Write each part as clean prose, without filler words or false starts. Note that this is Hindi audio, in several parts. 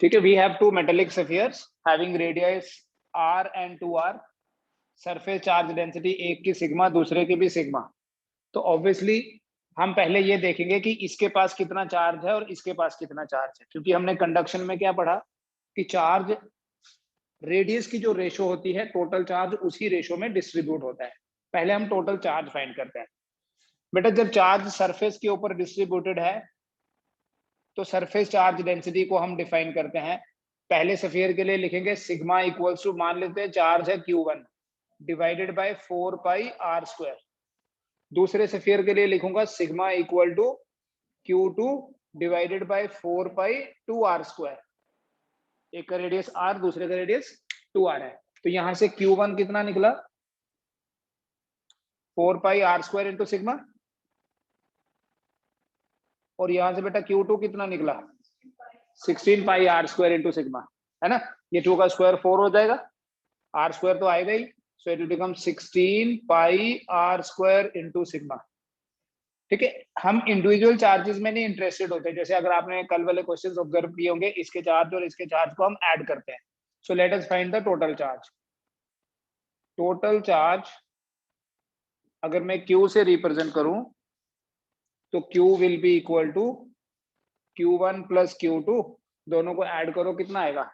ठीक है, we have two metallic spheres having radius r and 2r, surface charge density एक की सिग्मा दूसरे की भी सिग्मा। तो ऑब्वियसली हम पहले ये देखेंगे कि इसके पास कितना चार्ज है और इसके पास कितना चार्ज है, क्योंकि हमने कंडक्शन में क्या पढ़ा कि चार्ज रेडियस की जो रेशो होती है टोटल चार्ज उसी रेशो में डिस्ट्रीब्यूट होता है। पहले हम टोटल चार्ज फाइंड करते हैं। बेटा जब चार्ज सरफेस के ऊपर डिस्ट्रीब्यूटेड है तो सरफेस चार्ज डेंसिटी को हम डिफाइन करते हैं। पहले स्फीयर के लिए लिखेंगे सिग्मा इक्वल्स टू, मान लेते हैं चार्ज है Q1 divided by 4 pi r square. दूसरे स्फीयर के लिए लिखूंगा sigma equal to Q2 divided by 4 pi 2r square. एक का रेडियस r, दूसरे का रेडियस 2r है। तो यहां से Q1 कितना निकला 4 pi r square into sigma, और यहां से बेटा Q2 कितना निकला 16 pi r square into sigma, है ना। ये 2 का स्क्वायर 4 हो जाएगा, आर स्क्वायर तो आएगा ही, so it will become 16 pi r square into sigma. ठीक है, हम इंडिविजुअल चार्जेस में नहीं इंटरेस्टेड होते। जैसे अगर आपने कल वाले क्वेश्चंस ऑब्जर्व किए होंगे, इसके चार्ज और इसके चार्ज को हम ऐड करते हैं। So let us find the total charge. Total charge अगर मैं Q से रिप्रेजेंट करूं तो Q will be equal to Q1 plus Q2, दोनों को ऐड करो कितना आएगा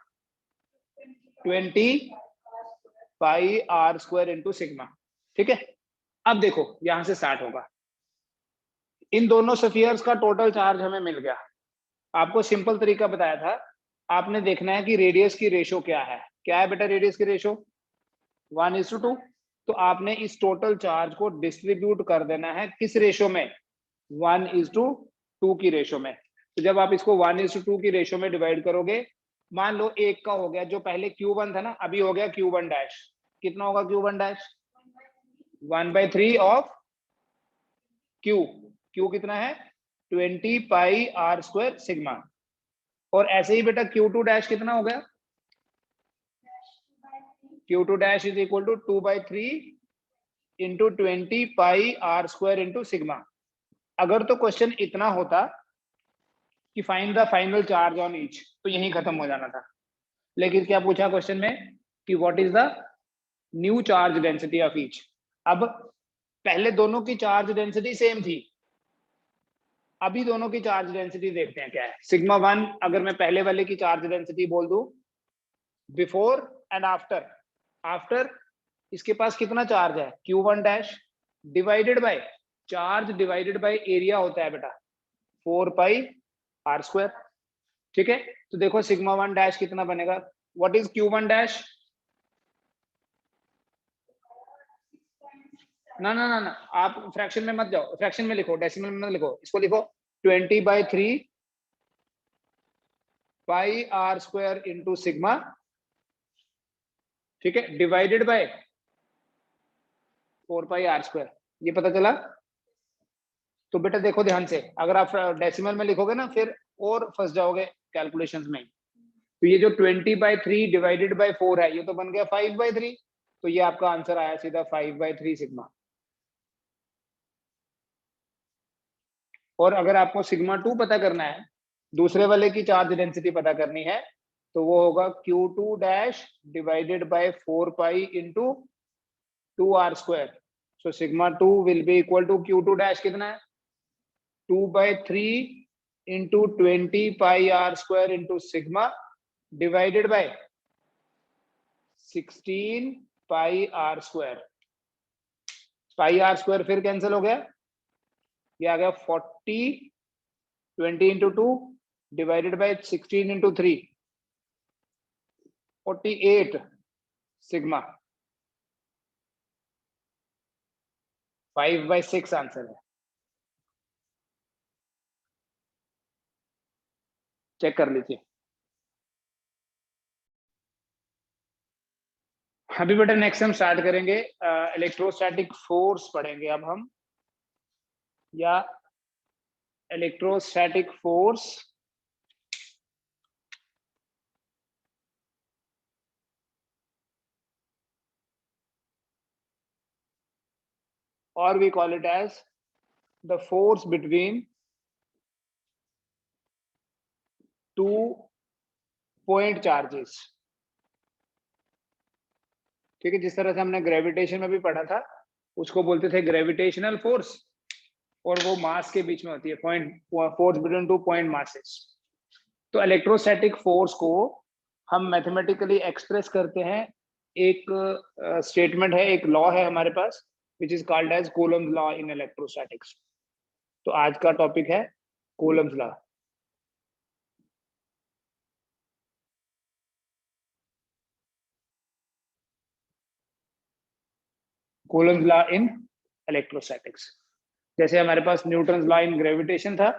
20 pi r square into sigma. ठीक है, अब देखो यहां से स्टार्ट होगा। इन दोनों स्फीयर्स का टोटल चार्ज हमें मिल गया। आपको सिंपल तरीका बताया था, आपने देखना है कि रेडियस की रेशो क्या है। क्या है बेटा रेडियस की रेशो 1:2। तो आपने इस टोटल चार्ज को डिस्ट्रीब्यूट कर देना है किस रेशो में 1:2 की रेशो में। तो जब आप इसको 1:2 की रेशो में डिवाइड करोगे, मान लो एक का हो गया, जो पहले Q1 था ना, अभी हो गया Q1 डैश। कितना होगा Q1 डैश 1/3 ऑफ Q कितना है 20 पाई आर स्क्वायर सिग्मा। और ऐसे ही बेटा Q2 डैश कितना हो गया Q2 dash is equal to 2/3 into 20 pi r square into sigma. अगर तो क्वेश्चन इतना होता कि find the final charge on each, तो यही खत्म हो जाना था। लेकिन क्या पूछा क्वेश्चन में कि what is the new charge density of each. अब पहले दोनों की चार्ज डेंसिटी सेम थी, अभी दोनों की चार्ज डेंसिटी देखते हैं क्या है। सिग्मा 1 अगर मैं पहले वाले की चार्ज डेंसिटी बोल दूं बिफोर एंड आफ्टर, आफ्टर इसके पास कितना चार्ज है Q1 dash divided by charge divided by area होता है बेटा 4 पाई आर स्क्वायर। ठीक है, तो देखो सिग्मा 1 डैश कितना बनेगा, व्हाट इज Q1 डैश, ना ना ना ना आप फ्रैक्शन में मत जाओ, फ्रैक्शन में लिखो, डेसिमल में मत लिखो, इसको लिखो 20/3 pi r square into sigma. ठीक है, divided by 4 pi r square. ये पता चला। तो बेटा देखो ध्यान से, अगर आप डेसिमल में लिखोगे ना फिर और फंस जाओगे कैलकुलेशंस में। तो ये जो 20/3 डिवाइडेड बाय 4 है, ये तो बन गया 5/3। तो ये आपका आंसर आया सीधा 5/3 सिग्मा। और अगर आपको सिग्मा 2 पता करना है, दूसरे वाले की चार्ज डेंसिटी पता करनी है, तो वो होगा Q2 dash divided by 4 pi into 2r square. So sigma 2 will be equal to Q2 dash कितना है 2/3 into 20 pi r square into sigma divided by 16 pi r square. Pi r square फिर कैंसिल हो गया, ये आ गया 40, 20 into 2 divided by 16 into 3, 48 sigma. 5/6 answer है, चेक कर लीजिए। अभी बेटा नेक्स्ट हम स्टार्ट करेंगे इलेक्ट्रोस्टैटिक फोर्स पढ़ेंगे अब हम, या electrostatic force or we call it as the force between two point charges. ठीक है, जिस तरह से हमने ग्रेविटेशन में भी पढ़ा था, उसको बोलते थे ग्रेविटेशनल फोर्स, और वो मास के बीच में होती है, point force between two point masses. तो इलेक्ट्रोस्टैटिक फोर्स को हम मैथमेटिकली एक्सप्रेस करते हैं, एक स्टेटमेंट है, एक लॉ है हमारे पास, which is called as Coulomb's law in electrostatics. तो आज का टॉपिक है Coulomb's law. Coulomb's law in electrostatics. जैसे हमारे पास न्यूटन लॉ इन ग्रेविटेशन था,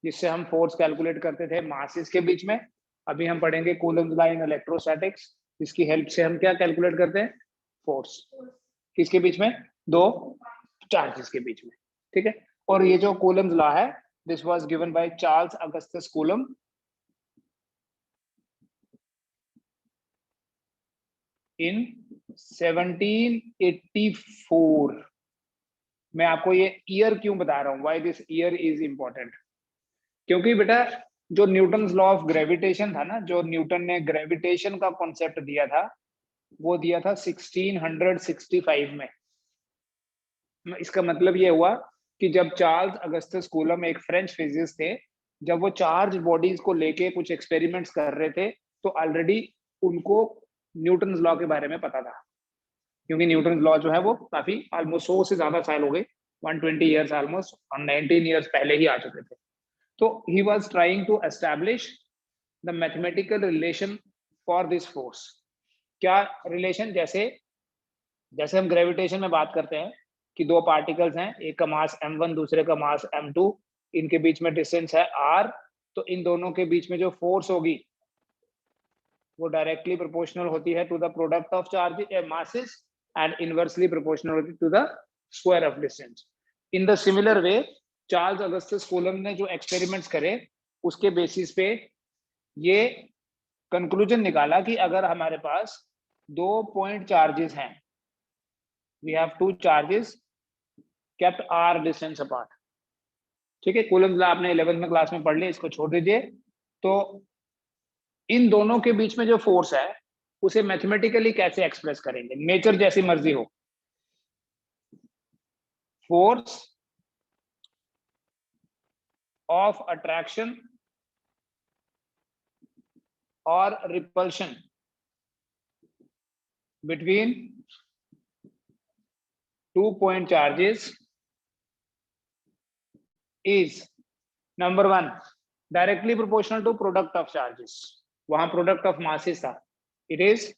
जिससे हम फोर्स कैलकुलेट करते थे मासेस के बीच में। अभी हम पढ़ेंगे कूलम्स लॉ इन इलेक्ट्रोस्टैटिक्स, जिसकी हेल्प से हम क्या कैलकुलेट करते हैं, फोर्स किसके बीच में, दो चार्जेस के बीच में। ठीक है, और ये जो कूलम्स लॉ है, this was given by Charles Augustus Coulomb in 1784। मैं आपको ये ईयर क्यों बता रहा हूँ, why this year is important, क्योंकि बेटा जो न्यूटन लॉ ऑफ ग्रेविटेशन था ना, जो न्यूटन ने ग्रेविटेशन का कॉन्सेप्ट दिया था, वो दिया था 1665 में। इसका मतलब ये हुआ कि जब चार्ल्स अगस्टस कूलम एक फ्रेंच फिजिसिस्ट थे, जब वो चार्ज बॉडीज को लेके कुछ एक्सपेरिमेंट्स कर रहे थे, तो ऑलरेडी उनको न्यूटन लॉ के बारे में पता था, क्योंकि न्यूटन लॉ जो है वो काफी ऑलमोस्ट 100 से ज्यादा साल हो गए, 120 ईयर्स ऑलमोस्ट, और 19 ईयर्स पहले ही आ चुके थे। तो he was trying to establish the mathematical relation for this force. क्या रिलेशन, जैसे जैसे हम ग्रेविटेशन में बात करते हैं कि दो पार्टिकल्स हैं, एक का मास m1 दूसरे का मास m2, इनके बीच में डिस्टेंस है r, तो इन दोनों के बीच में जो फोर्स होगी वो डायरेक्टली प्रोपोर्शनल होती है to the product of charge masses, and inversely proportional होती है to the square of distance. In the similar way Charles Augustus Coulomb ने जो एक्सपेरिमेंट्स करे, उसके बेसिस पे ये कंक्लूजन निकाला कि अगर हमारे पास दो पॉइंट चार्जेस हैं, we have two charges kept r distance apart. ठीक है, कूलम्स लॉ आपने 11th में क्लास में पढ़ लिया, इसको छोड़ दीजिए। तो इन दोनों के बीच में जो फोर्स है, उसे मैथमेटिकली कैसे एक्सप्रेस करेंगे, नेचर जैसी मर्जी हो। फोर्स ऑफ अट्रैक्शन और repulsion between two point charges is number one directly proportional to product of charges। वहां प्रोडक्ट ऑफ मासेस था, it is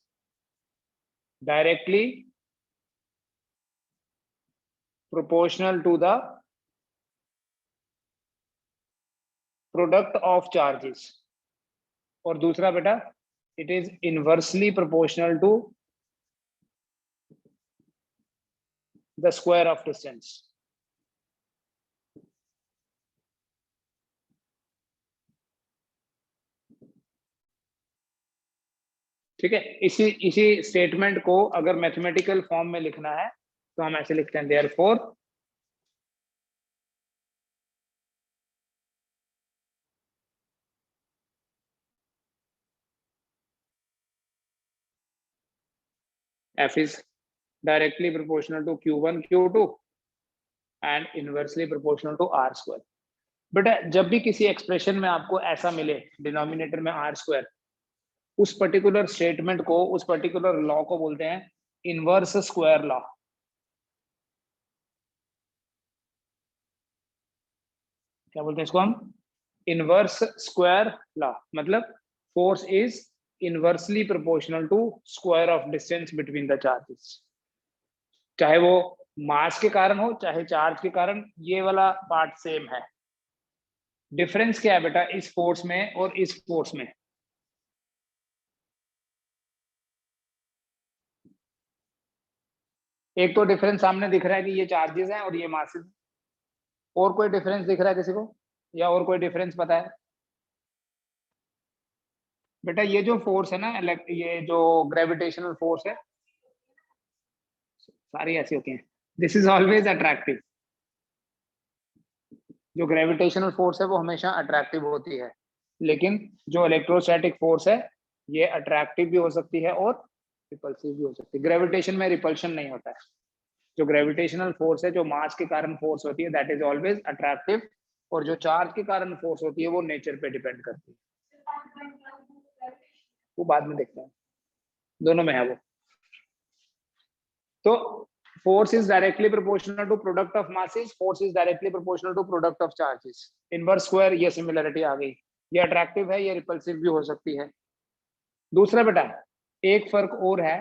directly proportional to the product of charges। और दूसरा बेटा, it is inversely proportional to the square of distance। ठीक है, इसी स्टेटमेंट को अगर मैथमेटिकल फॉर्म में लिखना है तो हम ऐसे लिखते हैं, therefore F is directly proportional to Q1 Q2 and inversely proportional to R square। बेटा जब भी किसी एक्सप्रेशन में आपको ऐसा मिले डिनोमिनेटर में R स्क्वायर, उस पर्टिकुलर स्टेटमेंट को, उस पर्टिकुलर लॉ को बोलते हैं इनवर्स स्क्वायर लॉ। क्या बोलते हैं इसको हम, इनवर्स स्क्वायर लॉ। मतलब force is inversely proportional to square of distance between the charges, चाहे वो मास के कारण हो चाहे चार्ज के कारण, ये वाला पार्ट सेम है। डिफरेंस क्या है बेटा इस फोर्स में और इस फोर्स में, एक तो डिफरेंस सामने दिख रहा है कि ये चार्जेस हैं और ये मासेस। और कोई डिफरेंस दिख रहा है किसी को, या और कोई डिफरेंस पता है बेटा? ये जो फोर्स है ना, ये जो ग्रेविटेशनल फोर्स है, सारी ऐसी होती हैं, दिस इज ऑलवेज अट्रैक्टिव। जो ग्रेविटेशनल फोर्स है वो हमेशा अट्रैक्टिव होती है, लेकिन जो इलेक्ट्रोस्टैटिक फोर्स है ये अट्रैक्टिव भी हो सकती है और रिपल्सिव भी हो सकती है। ग्रेविटेशन में रिपल्शन नहीं होता है। जो ग्रेविटेशनल फोर्स है, जो मास के कारण फोर्स होती है, दैट इज ऑलवेज अट्रैक्टिव, और जो चार्ज के कारण फोर्स होती है वो नेचर पे डिपेंड करती है। वो बाद में देखते हैं, दोनों में है वो। तो force is directly proportional to product of masses, force is directly proportional to product of charges. Inverse square, ये सिमिलरिटी आ गई। ये अट्रैक्टिव है, ये रिपल्सिव भी हो सकती है। दूसरा बेटा, एक फर्क और है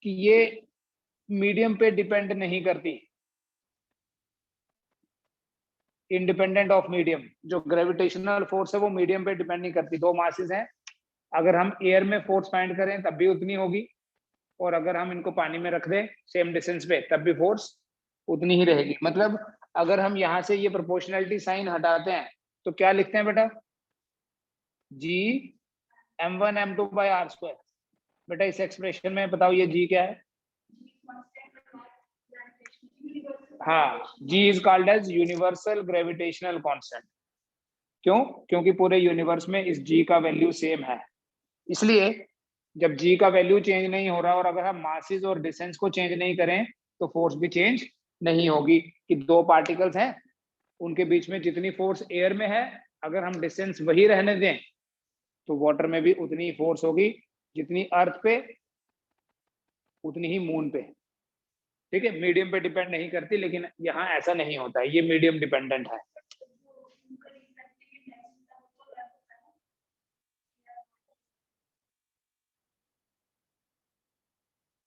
कि ये मीडियम पे डिपेंड नहीं करती, इंडिपेंडेंट ऑफ मीडियम। जो ग्रेविटेशनल फोर्स है वो मीडियम पे डिपेंड नहीं करती। दो मासेस हैं, अगर हम एयर में फोर्स फाइंड करें तब भी उतनी होगी, और अगर हम इनको पानी में रख दें सेम डिस्टेंस पे तब भी फोर्स उतनी ही रहेगी। मतलब अगर हम यहाँ से ये प्रोपोर्शनलिटी साइन हटाते हैं तो क्या लिखते हैं बेटा, जी m1 m2 by are square. बेटा इस एक्सप्रेशन में बताओ ये जी क्या है? हाँ, G is called as universal gravitational constant. क्यों? क्योंकि पूरे यूनिवर्स में इस जी का वैल्यू सेम है। इसलिए जब जी का वैल्यू चेंज नहीं हो रहा और अगर हम मासेस और डिस्टेंस को चेंज नहीं करें तो फोर्स भी चेंज नहीं होगी। कि दो पार्टिकल्स हैं, उनके बीच में जितनी फोर्स एयर में है, अगर हम डिस्टेंस वही रहने दें तो वाटर में भी उतनी ही फोर्स होगी जितनी अर्थ पे, उतनी ही मून पे। ठीक है, मीडियम पे डिपेंड नहीं करती, लेकिन यहाँ ऐसा नहीं होता है, ये मीडियम डिपेंडेंट है।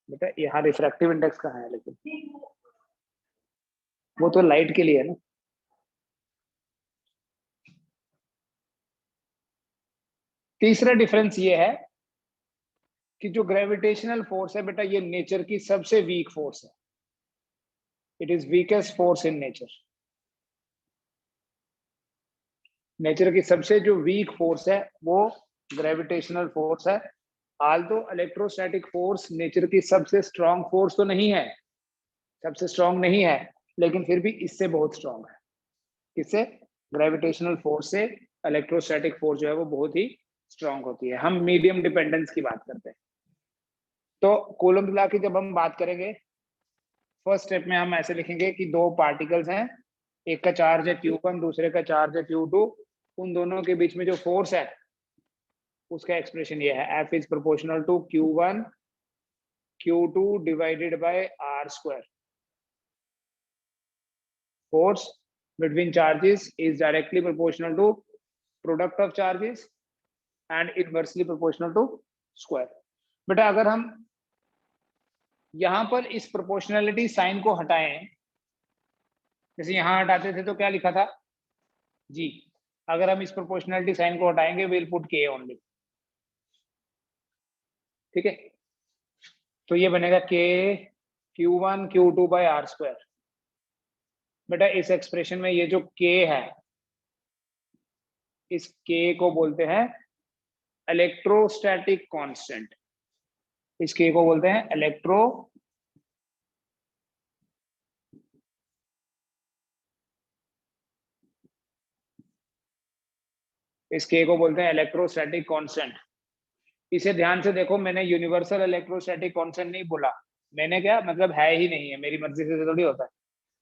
बेटा यहाँ रिफ्रैक्टिव इंडेक्स कहाँ है? लेकिन वो तो लाइट के लिए है ना। तीसरा डिफरेंस ये है कि जो ग्रेविटेशनल फोर्स है बेटा, ये नेचर की सबसे वीक फोर्स है। It is weakest force in nature. Nature की सबसे जो वीक फोर्स है वो ग्रेविटेशनल फोर्स है। आल्दो इलेक्ट्रोस्टैटिक फोर्स नेचर की सबसे स्ट्रॉन्ग फोर्स तो नहीं है, सबसे स्ट्रॉन्ग नहीं है, लेकिन फिर भी इससे बहुत स्ट्रॉन्ग है। इससे ग्रेविटेशनल फोर्स से इलेक्ट्रोस्टैटिक फोर्स जो है वो बहुत ही स्ट्रॉन्ग होती है। हम मीडियम डिपेंडेंस की बात करते हैं। तो कूलम्ब लॉ की जब हम बात करेंगे, फर्स्ट स्टेप में हम ऐसे लिखेंगे कि दो पार्टिकल्स हैं, एक का चार्ज है Q1, दूसरे का चार्ज है Q2। उन दोनों के बीच में जो फोर्स है उसका एक्सप्रेशन ये है, F is proportional to Q1 Q2 divided by R square. Force between charges is directly proportional to product of charges and inversely proportional to square. बेटा अगर हम यहां पर इस प्रोपोर्शनलिटी साइन को हटाएं, जैसे यहां हटाते थे तो क्या लिखा था जी, अगर हम इस प्रोपोर्शनलिटी साइन को हटाएंगे विल पुट के ओनली। ठीक है, तो ये बनेगा के Q1 Q2 bye are square. बेटा इस एक्सप्रेशन में ये जो के है, इस के को बोलते हैं इलेक्ट्रोस्टैटिक कांस्टेंट। इस के को बोलते हैं इस के को बोलते हैं इलेक्ट्रोस्टैटिक कांस्टेंट। इसे ध्यान से देखो, मैंने यूनिवर्सल इलेक्ट्रोस्टैटिक कांस्टेंट नहीं बोला। मैंने क्या मतलब, है ही नहीं है, मेरी मर्जी से थोड़ी होता है।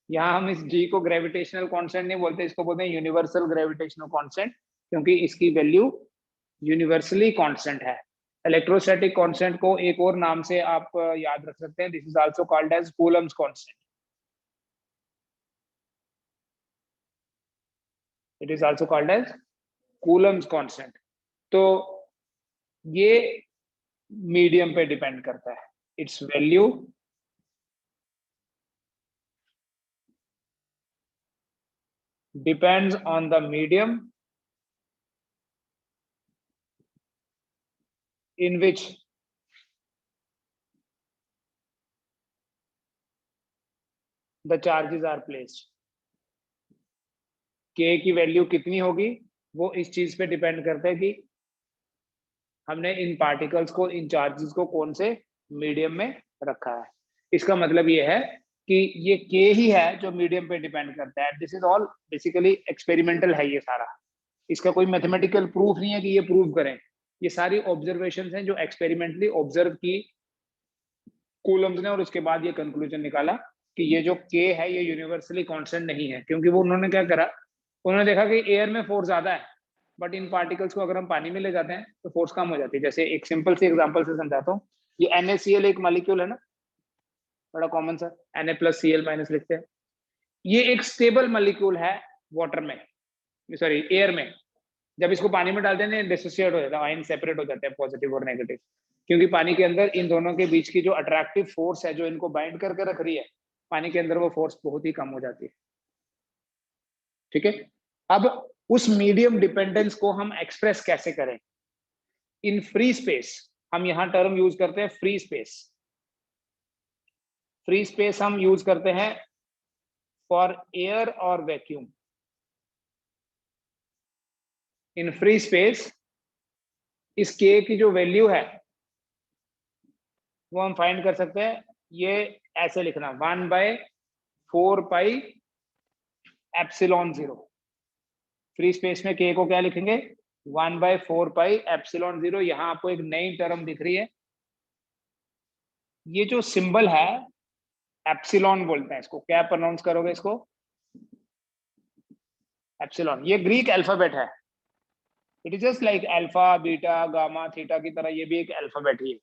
यहाँ हम इस जी को ग्रेविटेशनल कांस्टेंट नहीं बोलते, इसको बोलते हैं यूनिवर्सल ग्रेविटेशनल कांस्टेंट, क्योंकि इसकी वैल्यू यूनिवर्सली कांस्टेंट है। इलेक्ट्रोस्टैटिक कांस्टेंट को एक और नाम से आप याद रख सकते हैं, this is also called as Coulomb's constant. It is also called as Coulomb's constant. तो ये मीडियम पे डिपेंड करता है, it's value depends on the medium in which the charges are placed. K की वैल्यू कितनी होगी वो इस चीज पे डिपेंड करता है कि हमने इन पार्टिकल्स को, इन चार्जेस को कौन से मीडियम में रखा है। इसका मतलब ये है कि ये K ही है जो मीडियम पे डिपेंड करता है। This is all basically experimental है ये सारा, इसका कोई मैथमेटिकल प्रूफ नहीं है कि ये प्रूव करें। ये सारी ऑब्जर्वेशंस हैं जो एक्सपेरिमेंटली ऑब्जर्व की कूलम्स ने, और उसके बाद ये कंक्लूजन निकाला कि ये जो के है ये यूनिवर्सली कांस्टेंट नहीं है, क्योंकि वो उन्होंने क्या करा, उन्होंने देखा कि एयर में फोर्स ज्यादा है, बट इन पार्टिकल्स को अगर हम पानी में ले जाते हैं तो फोर्स कम हो जाती है। जैसे एक सिंपल सी एग्जांपल से समझाता हूँ, ये NaCl एक मॉलिक्यूल है ना, बड़ा कॉमन सा, Na+Cl- लिखते हैं। ये एक स्टेबल मॉलिक्यूल है वाटर में, सॉरी एयर में। जब इसको पानी में डालते हैं डिसोसिएट हो जाता है, आयन सेपरेट हो जाते हैं पॉजिटिव और नेगेटिव, क्योंकि पानी के अंदर इन दोनों के बीच की जो अट्रैक्टिव फोर्स है जो इनको बाइंड करके रख रही है, पानी के अंदर वो फोर्स बहुत ही कम हो जाती है। ठीक है, अब उस मीडियम डिपेंडेंस को हम एक्सप्रेस कैसे करें इन फ्री स्पेस। हम यहां टर्म यूज करते हैं फ्री स्पेस। फ्री स्पेस हम यूज करते हैं फॉर एयर और वैक्यूम। इन फ्री स्पेस इस के की जो वैल्यू है वो हम फाइंड कर सकते हैं, ये ऐसे लिखना 1/4 पाई एप्सिलॉन 0। फ्री स्पेस में के को क्या लिखेंगे, 1/4 पाई एप्सिलॉन 0। यहां आपको एक नई टर्म दिख रही है, ये जो सिंबल है एप्सिलॉन बोलते हैं इसको, क्या प्रोनाउंस करोगे इसको, एप्सिलॉन। ये ग्रीक अल्फाबेट है, it is just like alpha beta gamma theta की तरह, ये भी एक अल्फाबेट ही है।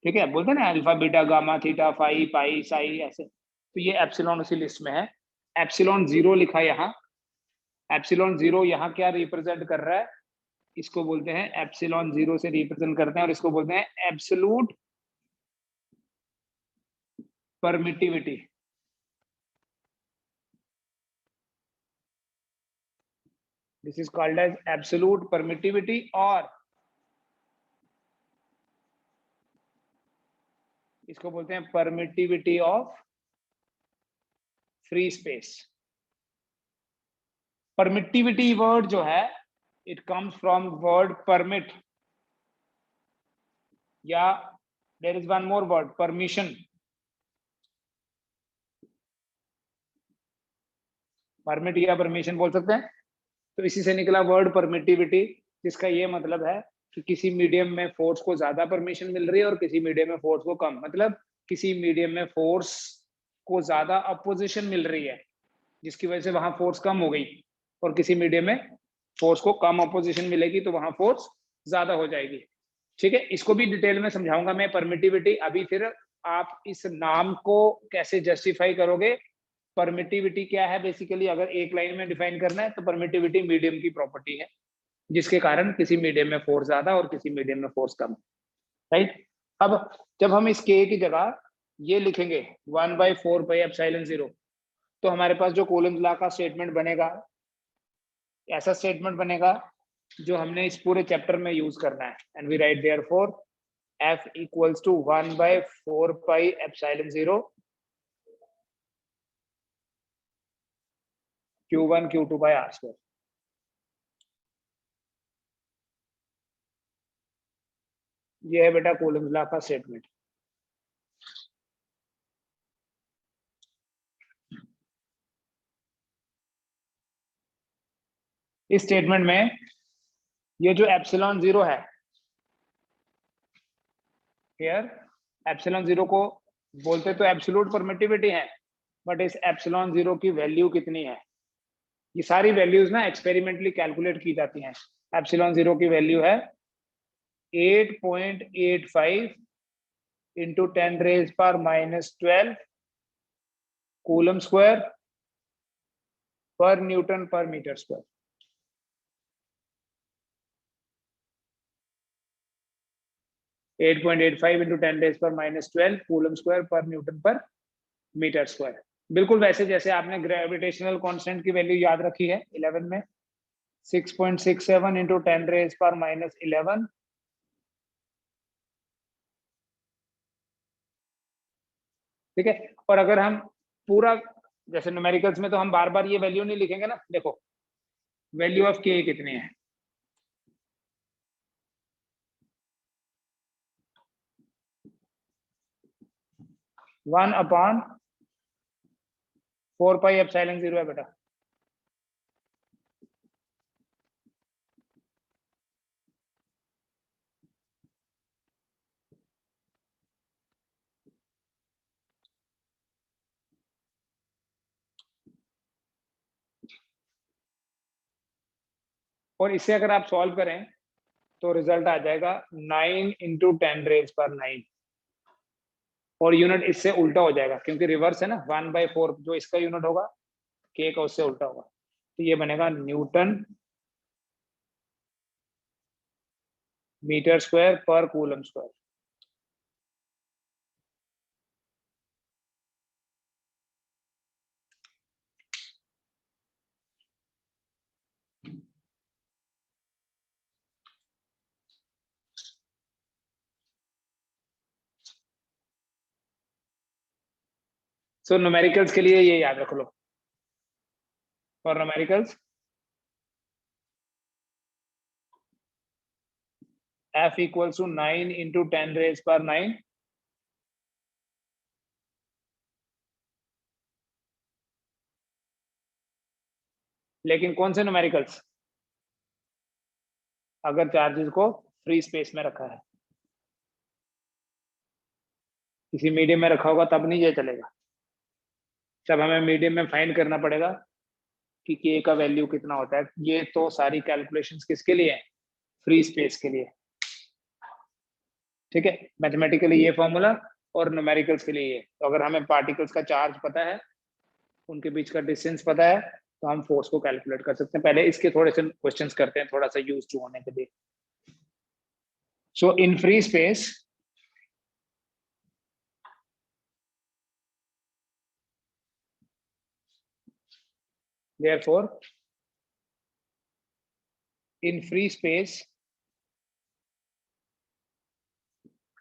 ठीक है, बोलते हैं ना alpha beta gamma theta phi pi psi ऐसे, तो ये एप्सिलॉन उसी लिस्ट में है। एप्सिलॉन 0 लिखा यहाँ, एप्सिलॉन 0 यहाँ क्या रिप्रेजेंट कर रहा है, इसको बोलते हैं एप्सिलॉन 0 से रिप्रेजेंट करते हैं, और इसको बोलते हैं absolute permittivity. This is called as absolute permittivity, और इसको बोलते हैं permittivity of free space. Permittivity word जो है it comes from word permit, या there is one more word permission. Permit या परमिशन बोल सकते हैं, तो इसी से निकला वर्ड परमिटिविटी, जिसका ये मतलब है कि किसी मीडियम में फोर्स को ज्यादा परमिशन मिल रही है और किसी मीडियम में फोर्स को कम, मतलब किसी मीडियम में फोर्स को ज्यादा अपोजिशन मिल रही है जिसकी वजह से वहां फोर्स कम हो गई, और किसी मीडियम में फोर्स को कम अपोजिशन मिलेगी तो वहां फोर्स ज्यादा हो जाएगी। ठीक है, इसको भी डिटेल में समझाऊंगा मैं परमिटिविटी अभी। फिर आप इस नाम को कैसे जस्टिफाई करोगे, परमिटिविटी क्या है बेसिकली, अगर एक लाइन में डिफाइन करना है तो परमिटिविटी मीडियम की प्रॉपर्टी है जिसके कारण किसी मीडियम में फोर्स ज्यादा और किसी मीडियम में फोर्स कम। राइट, अब जब हम इस के की जगह ये लिखेंगे 1/4 पाई एप्सिलॉन 0, तो हमारे पास जो कूलम्स लॉ का स्टेटमेंट बनेगा, ऐसा स्टेटमेंट बनेगा जो हमने इस पूरे चैप्टर में यूज करना है। And we write therefore F equals to 1/4 pi epsilon 0 Q1 Q2 by R square. ये है बेटा कूलम्स लॉ का स्टेटमेंट। इस स्टेटमेंट में ये जो एप्सिलॉन 0 है, हियर एप्सिलॉन 0 को बोलते तो एब्सोल्यूट परमिटिविटी है, बट इस एप्सिलॉन 0 की वैल्यू कितनी है, ये सारी वैल्यूज ना एक्सपेरिमेंटली कैलकुलेट की जाती हैं। एप्सिलॉन 0 की वैल्यू है 8.85 इंटू 10⁻⁻12 कूलम स्क्वायर पर न्यूटन पर metre square. Eight point eight five into 10⁻⁻12 coulomb square पर न्यूटन पर मीटर स्क्वायर। बिल्कुल वैसे जैसे आपने ग्रेविटेशनल कांस्टेंट की वैल्यू याद रखी है 11 में, 6.67 इंटू 10⁻⁻11। ठीक है, और अगर हम पूरा जैसे न्यूमेरिकल्स में तो हम बार बार ये वैल्यू नहीं लिखेंगे ना, देखो वैल्यू ऑफ के कितनी है, 1/4 पाई एप्सिलॉन 0 है बेटा। और इससे अगर आप सॉल्व करें तो रिजल्ट आ जाएगा 9 × 10⁻⁹ और यूनिट इससे उल्टा हो जाएगा क्योंकि रिवर्स है ना, 1/4 जो इसका यूनिट होगा के का उससे उल्टा होगा, तो ये बनेगा न्यूटन मीटर स्क्वायर पर कूलम स्क्वायर। सो न्यूमेरिकल्स के लिए ये याद रख लो, for numericals F equals to 9 × 10⁻⁹ लेकिन कौन से न्यूमेरिकल्स? अगर चार्जेस को फ्री स्पेस में रखा है, किसी मीडियम में रखा होगा तब नहीं ये चलेगा। तब हमें मीडियम में फाइंड करना पड़ेगा कि के का वैल्यू कितना होता है। ये तो सारी कैलकुलेशंस किसके लिए है? फ्री स्पेस के लिए। ठीक है, मैथमेटिकली ये फॉर्मूला और न्यूमेरिकल्स के लिए ये। तो अगर हमें पार्टिकल्स का चार्ज पता है, उनके बीच का डिस्टेंस पता है, तो हम फोर्स को कैलकुलेट कर सकते हैं। पहले इसके थोड़े से क्वेश्चंस करते हैं थोड़ा सा यूज टू होने के लिए। So in free space therefore in free space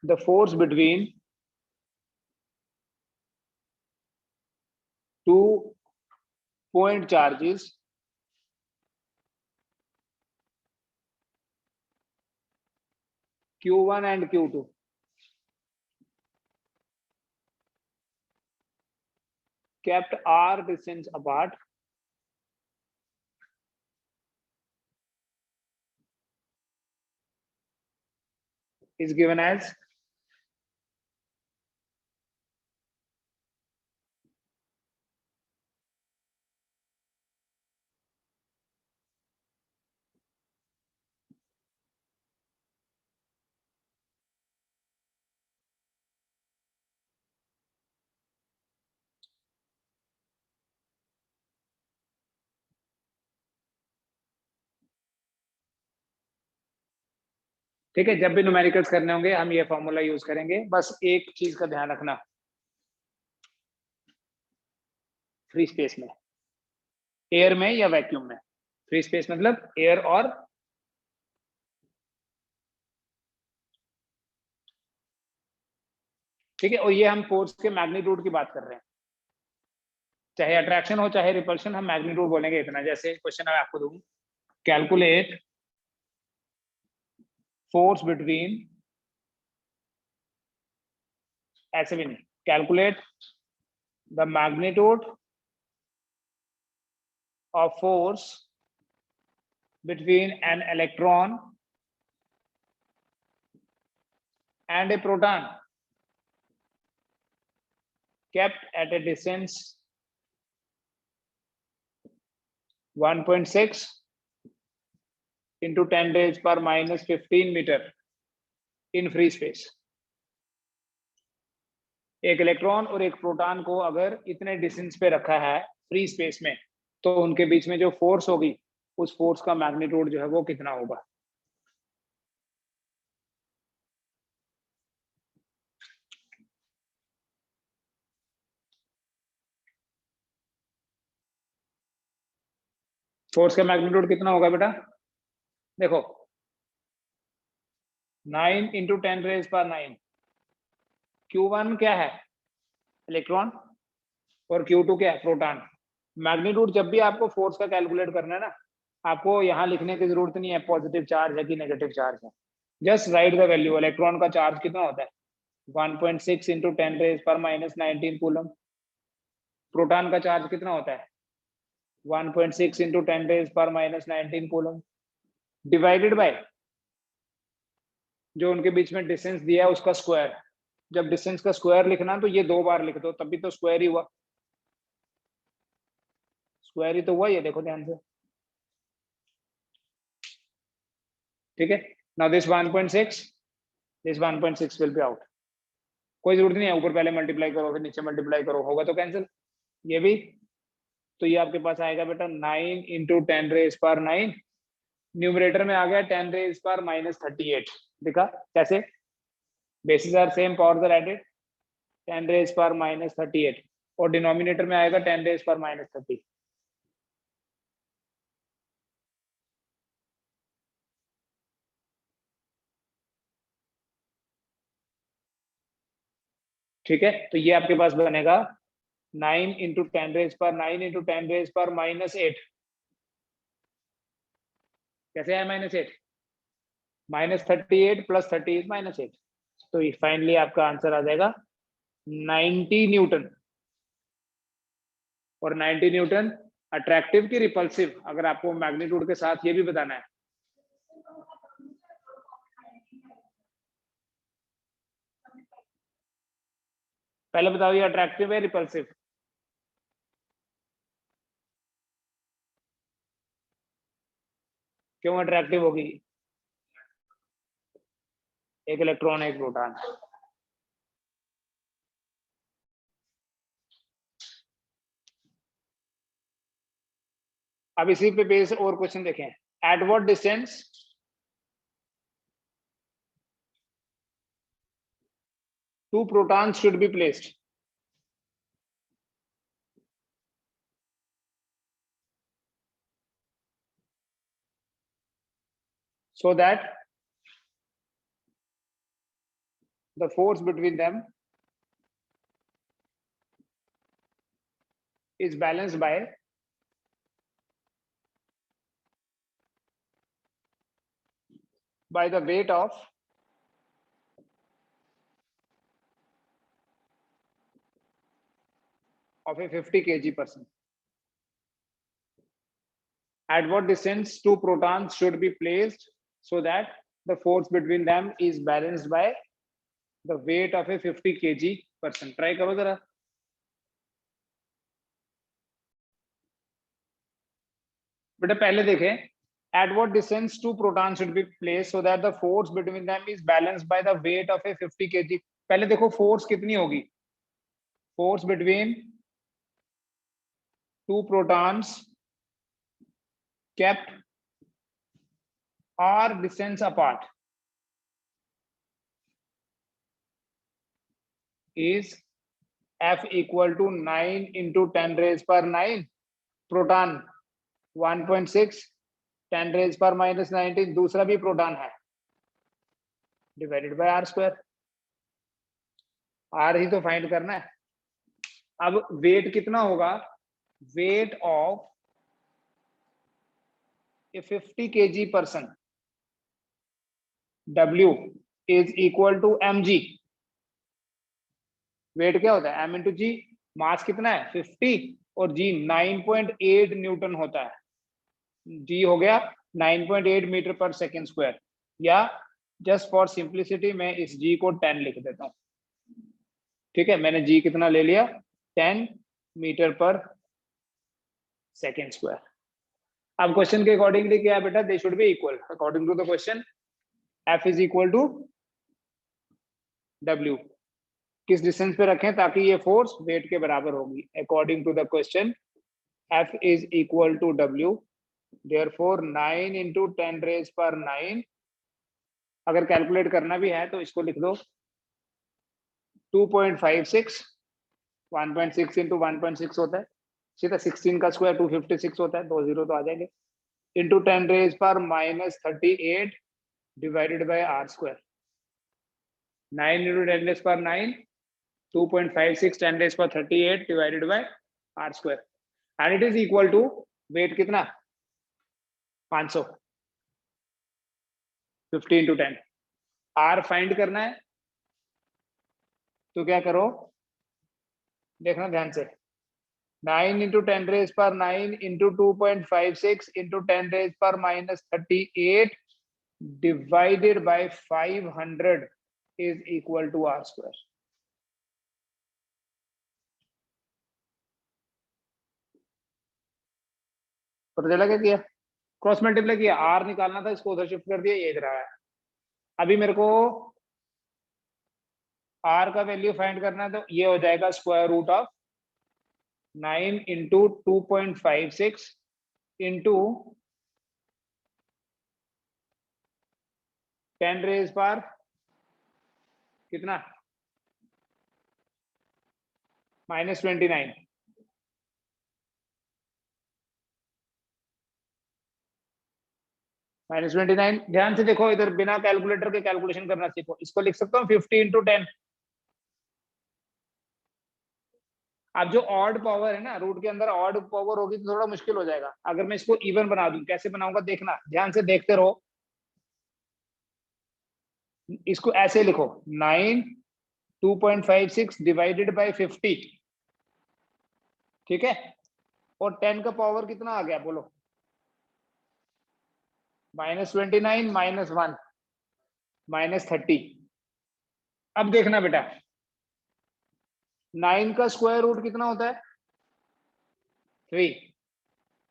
the force between two point charges Q1 and Q2 kept r distance apart is given as ठीक है। जब भी न्यूमेरिकल्स करने होंगे हम ये फॉर्मूला यूज करेंगे। बस एक चीज का ध्यान रखना, फ्री स्पेस में, एयर में या वैक्यूम में। फ्री स्पेस मतलब एयर और ठीक है। और ये हम फोर्स के मैग्नीट्यूड की बात कर रहे हैं, चाहे अट्रैक्शन हो चाहे रिपल्शन, हम मैग्नीट्यूड बोलेंगे इतना। जैसे क्वेश्चन मैं आपको दूं, कैलकुलेट फोर्स बिटवीन, ऐसे भी नहीं, calculate the magnitude of force between an electron and a proton kept at a distance 1.6 into 10⁻⁻15 metre in free space. एक इलेक्ट्रॉन और एक प्रोटॉन को अगर इतने डिस्टेंस पे रखा है फ्री स्पेस में, तो उनके बीच में जो फोर्स होगी, उस फोर्स का मैग्नीट्यूड जो है वो कितना होगा। फोर्स का मैग्नीट्यूड कितना होगा बेटा? देखो 9 × 10⁻⁹ Q1 क्या है? इलेक्ट्रॉन, और Q2 क्या है? प्रोटॉन। मैग्नीट्यूड जब भी आपको फोर्स का कैलकुलेट करना है ना, आपको यहाँ लिखने की जरूरत नहीं है पॉजिटिव चार्ज है कि नेगेटिव चार्ज है। Just right the value. Electron का चार्ज कितना होता है? 1.6 × 10⁻⁻19 कूलम। प्रोटॉन का चार्ज कितना होता है? 1.6 × 10⁻⁻19 कूलम, डिवाइडेड बाय जो उनके बीच में डिस्टेंस दिया है उसका स्क्वायर। जब डिस्टेंस का स्क्वायर लिखना तो ये 2 बार लिख दो, तभी तो स्क्वायर ही हुआ। स्क्वायर ही तो हुआ, ये देखो ध्यान से। ठीक है, now this 1.6, this 1.6 will be out. कोई जरूरत नहीं है ऊपर पहले मल्टीप्लाई करो फिर नीचे मल्टीप्लाई करो, होगा तो कैंसिल। ये भी, तो ये आपके पास आएगा बेटा 9 इंटू 10⁻⁹ न्यूमरेटर में आ गया 10⁻⁻38। दिखा कैसे, basis are same, powers are added, 10⁻⁻38 और डिनोमिनेटर में आएगा 10⁻⁻30। ठीक है, तो ये आपके पास बनेगा 9 इंटू 10⁻⁹ इंटू 10⁻⁻8। कैसे है -8? -38 + 30 इज -8। तो फाइनली आपका आंसर आ जाएगा 90 न्यूटन। और 90 न्यूटन अट्रैक्टिव की रिपल्सिव, अगर आपको मैग्नीट्यूड के साथ ये भी बताना है। पहले बताओ ये अट्रैक्टिव है रिपल्सिव? क्यों अट्रैक्टिव होगी? एक इलेक्ट्रॉन एक प्रोटॉन। अब इसी पे बेस और क्वेश्चन देखें। At what distance two protons should be placed? So that the force between them is balanced by the weight of a 50 kg person. At what distance two protons should be placed so that the force between them is balanced by the weight of a 50 kg person? Try करो जरा। बेटा पहले देखें, at what distance two protons should be placed so that the force between them is balanced by the weight of a 50 kg। पहले देखो फोर्स कितनी होगी, force between two protons kept r distance apart is F equal to 9 into 10⁻⁹ proton 1.6 10⁻⁻19 दूसरा भी प्रोटॉन है, divided by r square. r ही तो फाइंड करना है। अब वेट कितना होगा, weight of a 50 kg person W is equal to mg। Weight क्या होता है, m इंटू जी। मास कितना है 50 और g 9.8 न्यूटन होता है। g हो गया 9.8 मीटर पर सेकेंड स्क्वायर, या जस्ट फॉर सिंप्लिसिटी मैं इस g को 10 लिख देता हूं। ठीक है, मैंने g कितना ले लिया 10 मीटर पर सेकेंड स्क्वायर। अब क्वेश्चन के अकॉर्डिंगली क्या है बेटा, they should be equal according to the question. F is equal to W। किस डिस्टेंस पे रखें ताकि ये फोर्स वेट के बराबर होगी, according to the question F is equal to W। Therefore 9 into 10⁻⁹, अगर कैलकुलेट करना भी है तो इसको लिख दो 2.56, 1.6 इंटू 1.6 होता है, सीधा 16 का स्क्वायर 256 होता है, 2 जीरो तो आ जाएंगे, into 10⁻⁻38 divided by r square. 9 into 10⁻⁹, 2.56 10⁻38 divided by r square, and it is equal to weight कितना 500, 50 इंटू 10। r फाइंड करना है तो क्या करो, देखना ध्यान से, 9 into 10⁻⁹ into 2.56 into 10⁻⁻38 divided by 500 is equal to r square. पता चला क्या किया, क्रॉस मल्टीप्लाई किया, आर निकालना था, इसको उधर शिफ्ट कर दिया, ये इधर आया। अभी मेरे को आर का वैल्यू फाइंड करना है, तो ये हो जाएगा square root of 9 into 2.56 into 10 raise power कितना -29। -29, ध्यान से देखो इधर, बिना कैलकुलेटर के कैलकुलेशन करना सीखो। इसको लिख सकता हूँ 50 इंटू 10। अब जो ऑड पावर है ना, रूट के अंदर ऑड पावर होगी तो थोड़ा मुश्किल हो जाएगा। अगर मैं इसको इवन बना दूं, कैसे बनाऊंगा देखना, ध्यान से देखते रहो। इसको ऐसे लिखो, 9 2.56 डिवाइडेड बाय 50, ठीक है। और 10 का पावर कितना आ गया बोलो, -29 -1 -30। अब देखना बेटा, 9 का स्क्वायर रूट कितना होता है 3,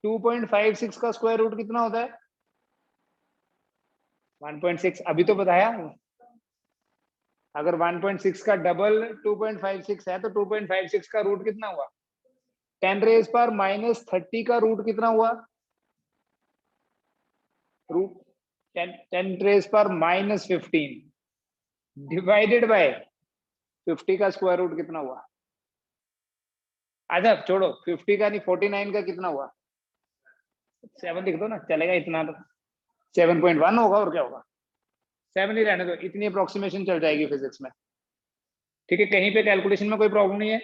2.56 का स्क्वायर रूट कितना होता है 1.6। अभी तो बताया। अगर 1.6 का डबल 2.56 है तो 2.56 का रूट कितना हुआ 10 रेज पर -30 का रूट कितना हुआ, रूट 10 रेज पर -15 डिवाइडेड बाय 50 का स्क्वायर रूट कितना हुआ। अच्छा छोड़ो, 50 का नहीं, 49 का कितना हुआ, 7 लिख दो ना, चलेगा इतना तो। 7.1 होगा, और क्या होगा, 7 ही रहने दो, इतनी अप्रोक्सीमेशन चल जाएगी फिजिक्स में, ठीक है। कहीं पे कैलकुलेशन में कोई प्रॉब्लम नहीं है।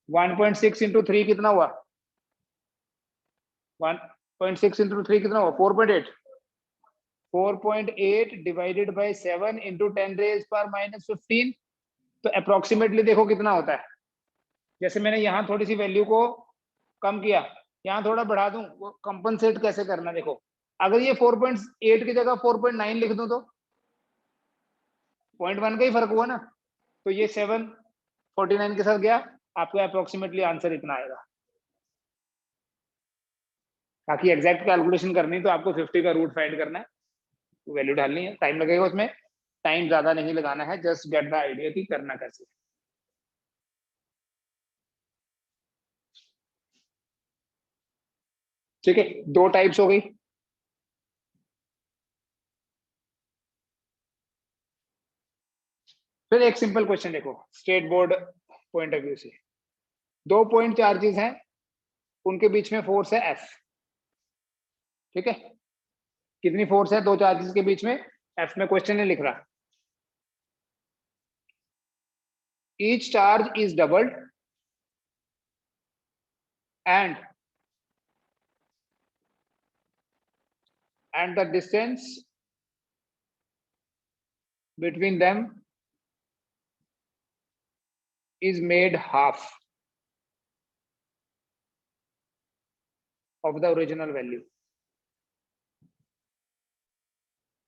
1.6 इंटू 3 कितना हुआ, 1.6 इंटू 3 कितना हुआ 4.8। 4.8 डिवाइडेड बाय 7 इंटू 10 रेज पर -15, तो अप्रोक्सीमेटली देखो कितना होता है। जैसे मैंने यहाँ थोड़ी सी वैल्यू को कम किया, यहाँ थोड़ा बढ़ा दूं, वो कंपनसेट कैसे करना देखो। अगर ये 4.8 की जगह 4.9 लिख दूं तो 0.1 का ही फर्क हुआ ना। तो ये 749 के साथ गया, आपको अप्रोक्सीमेटली आंसर इतना आएगा। बाकी एग्जैक्ट कैलकुलेशन करनी तो आपको 50 का रूट फाइंड करना है, वैल्यू डालनी है, टाइम लगेगा उसमें, टाइम ज्यादा नहीं लगाना है, जस्ट गेट द आइडिया कि करना कैसे। ठीक है, दो टाइप्स हो गई। फिर एक सिंपल क्वेश्चन देखो state board point of view से। दो पॉइंट चार्जेस हैं, उनके बीच में फोर्स है एफ, ठीक है। कितनी फोर्स है दो चार्जेस के बीच में, एफ में क्वेश्चन नहीं लिख रहा। Each charge is doubled and the distance between them is made half of the original value.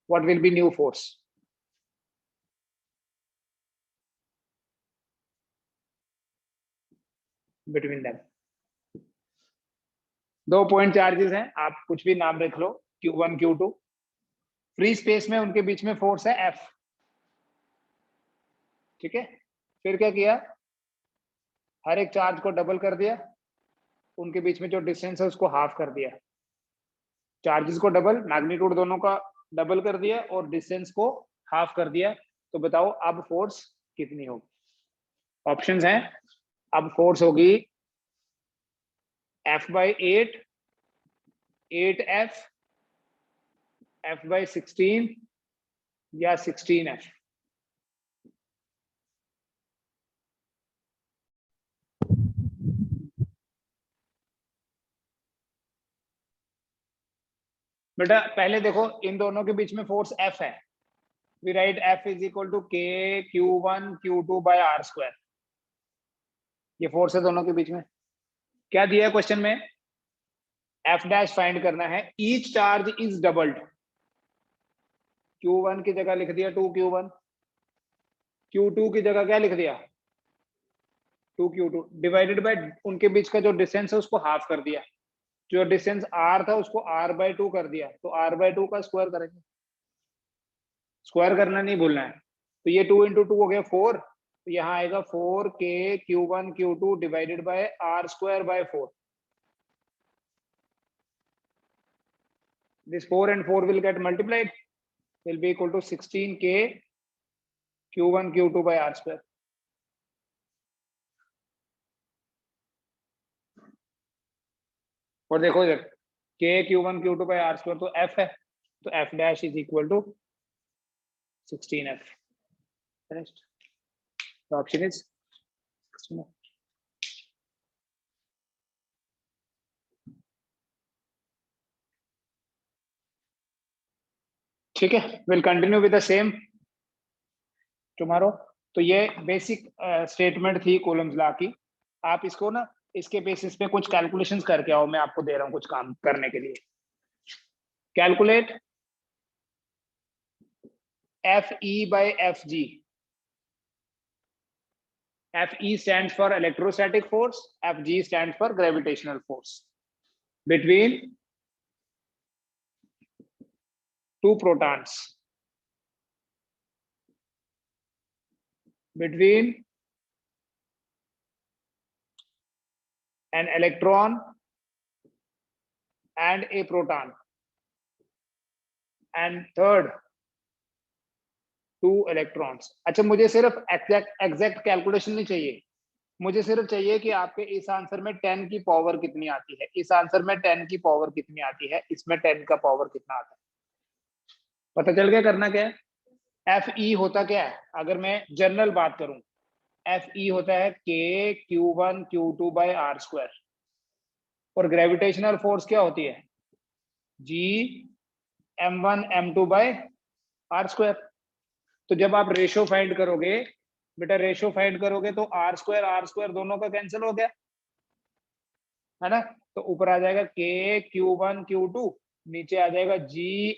What will be new force? Between them. दो पॉइंट चार्जेस हैं, आप कुछ भी नाम रख लो, Q1 Q2। फ्री स्पेस में उनके बीच में फोर्स है F, ठीक है। फिर क्या किया, हर एक चार्ज को डबल कर दिया, उनके बीच में जो डिस्टेंस है उसको हाफ कर दिया। चार्जेस को डबल, मैग्नीट्यूड दोनों का डबल कर दिया और डिस्टेंस को हाफ कर दिया। तो बताओ अब फोर्स कितनी होगी। ऑप्शंस हैं, अब फोर्स होगी F/8, 8F, F/16 या 16F। बेटा पहले देखो, इन दोनों के बीच में फोर्स F है, we write F is equal to K Q1 Q2 by R square. ये फोर्स है दोनों के बीच में। क्या दिया है क्वेश्चन में, F डैश फाइंड करना है, each charge is doubled. Q1 की जगह लिख दिया 2Q1, Q2 की जगह क्या लिख दिया 2Q2, डिवाइडेड बाय उनके बीच का जो डिस्टेंस है उसको हाफ कर दिया। जो डिस्टेंस r था उसको r/2 कर दिया, तो r/2 का स्क्वायर करेंगे, स्क्वायर करना नहीं भूलना है। तो ये 2 × 2 हो गया 4, तो यहाँ आएगा 4k q1 q2 divided bye r²/4। This 4 and 4 will get multiplied, will be equal to 16k q1 q2 by r²। और देखो इधर k q1 q2 by r² तो f है, तो f dash is equal to 16f। Finished. The option is 16f. ठीक है, will continue with the same tomorrow. तो ये बेसिक स्टेटमेंट थी कूलम्स लॉ की। आप इसको ना इसके बेसिस पे कुछ कैलकुलेशंस करके आओ, मैं आपको दे रहा हूँ कुछ काम करने के लिए। Calculate FE by FG। FE stands for electrostatic force, FG stands for gravitational force between two protons, between an electron and a proton, and third two electrons। अच्छा, मुझे सिर्फ एग्जैक्ट कैलकुलेशन नहीं चाहिए, मुझे सिर्फ चाहिए कि आपके इस आंसर में 10 की पावर कितनी आती है, इस आंसर में 10 की पावर कितनी आती है, इसमें 10 का पावर कितना आता है। पता चल गया करना क्या है। FE होता क्या है, अगर मैं जनरल बात करूं, FE होता है k q1 q2 by r²। और ग्रेविटेशनल फोर्स क्या होती है, G m1 m2 by r²। तो जब आप रेशो फाइंड करोगे बेटा, रेशो फाइंड करोगे तो r² दोनों का कैंसिल हो गया है ना, तो ऊपर आ जाएगा k q1 q2, नीचे आ जाएगा G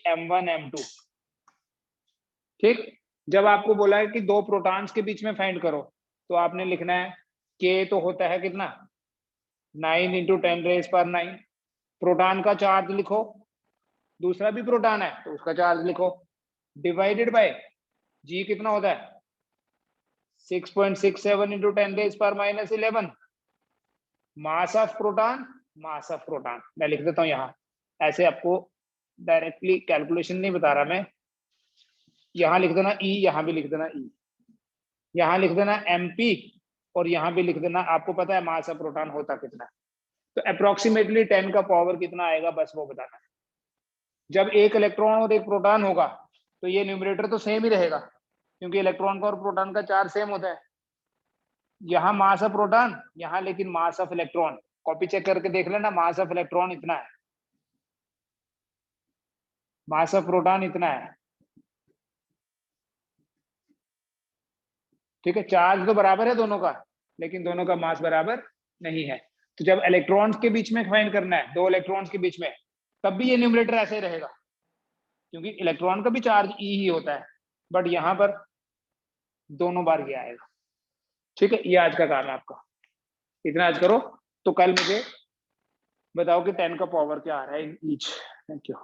m1 m2। ठीक, जब आपको बोला है कि दो प्रोटॉन्स के बीच में फाइंड करो, तो आपने लिखना है k तो होता है कितना 9 × 10⁻⁹। प्रोटॉन का चार्ज लिखो, दूसरा भी प्रोटॉन है तो उसका चार्ज लिखो, डिवाइडेड बाय g कितना होता है 6.67 × 10⁻⁻11। Mass of proton, mass of proton मैं लिख देता हूं यहाँ, ऐसे आपको डायरेक्टली कैलकुलेशन नहीं बता रहा मैं। यहाँ लिख देना E, यहाँ भी लिख देना E, यहाँ लिख देना MP, और यहाँ भी लिख देना, आपको पता है मास ऑफ प्रोटॉन होता कितना है, तो अप्रोक्सीमेटली 10 का पावर कितना आएगा बस वो बताना है। जब एक इलेक्ट्रॉन और एक प्रोटॉन होगा तो ये न्यूमरेटर तो सेम ही रहेगा, क्योंकि इलेक्ट्रॉन का और प्रोटॉन का चार्ज सेम होता है। यहाँ मास ऑफ प्रोटॉन, यहाँ लेकिन mass of electron, copy check करके देख लेना, मास ऑफ इलेक्ट्रॉन इतना है, मास ऑफ प्रोटॉन इतना है। ठीक है, चार्ज तो बराबर है दोनों का, लेकिन दोनों का मास बराबर नहीं है। तो जब इलेक्ट्रॉन्स के बीच में फाइंड करना है, दो इलेक्ट्रॉन्स के बीच में, तब भी ये न्यूमरेटर ऐसे ही रहेगा, क्योंकि इलेक्ट्रॉन का भी चार्ज E ही होता है, बट यहाँ पर दोनों बार ये आएगा। ठीक है, ये आज का काम है आपका, इतना आज करो, तो कल मुझे बताओ कि 10 का पावर क्या आ रहा है इन ईच। Thank you.